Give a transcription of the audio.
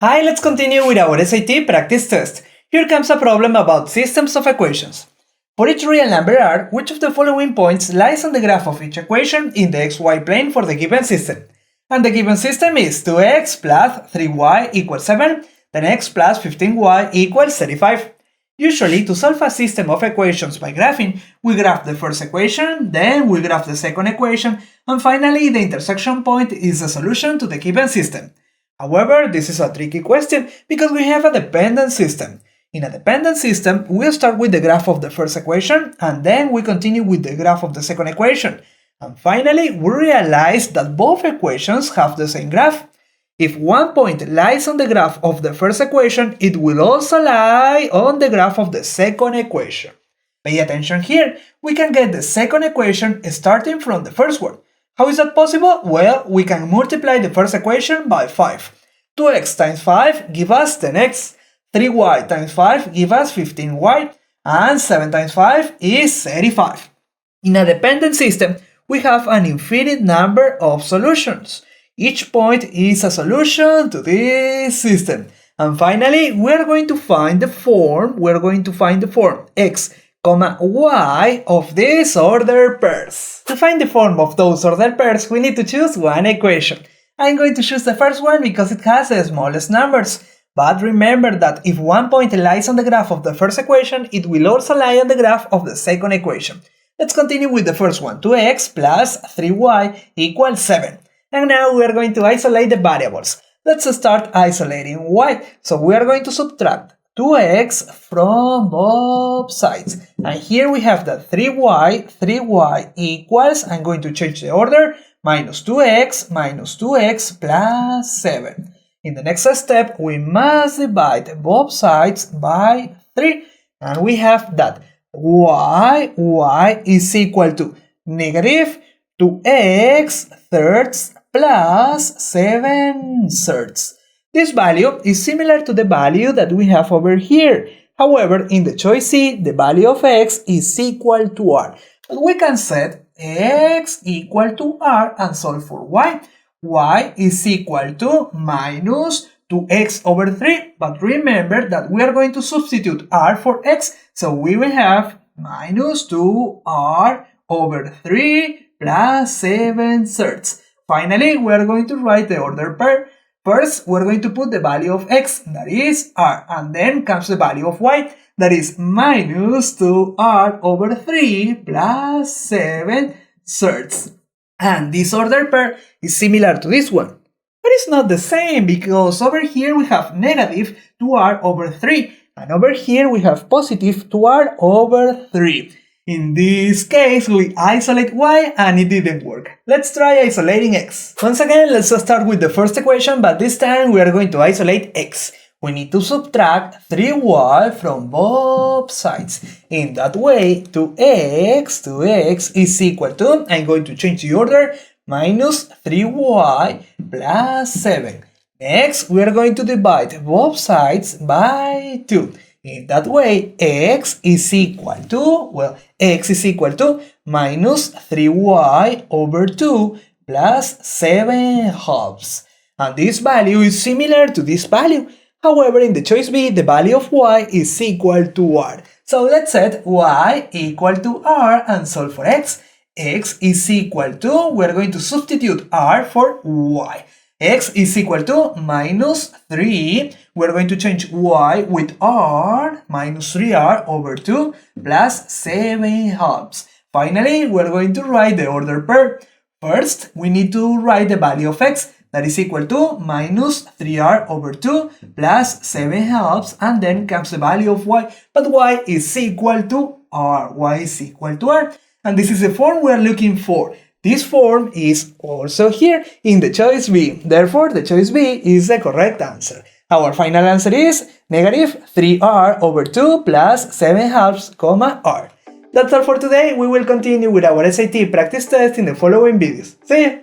Hi, let's continue with our SAT practice test. Here comes a problem about systems of equations. For each real number r, which of the following points lies on the graph of each equation in the xy plane for the given system? And the given system is 2x plus 3y equals 7, then x plus 15y equals 35. Usually, to solve a system of equations by graphing, we graph the first equation, then we graph the second equation, and finally the intersection point is the solution to the given system. However, this is a tricky question because we have a dependent system. In a dependent system, we start with the graph of the first equation and then we continue with the graph of the second equation. And finally, we realize that both equations have the same graph. If one point lies on the graph of the first equation, it will also lie on the graph of the second equation. Pay attention here, we can get the second equation starting from the first one. How is that possible? Well, we can multiply the first equation by 5. 2x times 5 give us 10x, 3y times 5 give us 15y, and 7 times 5 is 35. In a dependent system, we have an infinite number of solutions. Each point is a solution to this system. And finally, we're going to find the form x, y of these ordered pairs. To find the form of those ordered pairs, we need to choose one equation. I'm going to choose the first one because it has the smallest numbers. But remember that if one point lies on the graph of the first equation, it will also lie on the graph of the second equation. Let's continue with the first one. 2x plus 3y equals 7. And now we are going to isolate the variables. Let's start isolating y. So we are going to subtract 2x from both sides. And here we have that 3y equals, I'm going to change the order, minus 2x plus 7. In the next step, we must divide both sides by 3. And we have that y is equal to negative 2x thirds plus 7 thirds. This value is similar to the value that we have over here. However, in the choice C, the value of x is equal to r. But we can set x equal to r and solve for y. Y is equal to minus 2x over 3. But remember that we are going to substitute r for x. So we will have minus 2r over 3 plus 7 thirds. Finally, we are going to write the order pair. First, we're going to put the value of x, that is r, and then comes the value of y, that is minus 2r over 3 plus 7 thirds. And this ordered pair is similar to this one. But it's not the same because over here we have negative 2r over 3, and over here we have positive 2r over 3. In this case, we isolate y and it didn't work. Let's try isolating x. Once again, let's start with the first equation, but this time we are going to isolate x. We need to subtract 3y from both sides. In that way, 2x is equal to, I'm going to change the order, minus 3y plus 7. Next, we are going to divide both sides by 2. In that way, x is equal to minus 3y over 2 plus 7 halves. And this value is similar to this value. However, in the choice B, the value of y is equal to r. So let's set y equal to r and solve for x. X is equal to, we're going to substitute r for y. X is equal to minus 3, we're going to change y with r, minus 3r over 2 plus 7 halves. Finally, we're going to write the order pair. First, we need to write the value of x, that is equal to minus 3r over 2 plus 7 halves, and then comes the value of y, but y is equal to r, and this is the form we are looking for. This form is also here in the choice B, therefore the choice B is the correct answer. Our final answer is negative 3r over 2 plus 7 halves, r. That's all for today. We will continue with our SAT practice test in the following videos. See ya!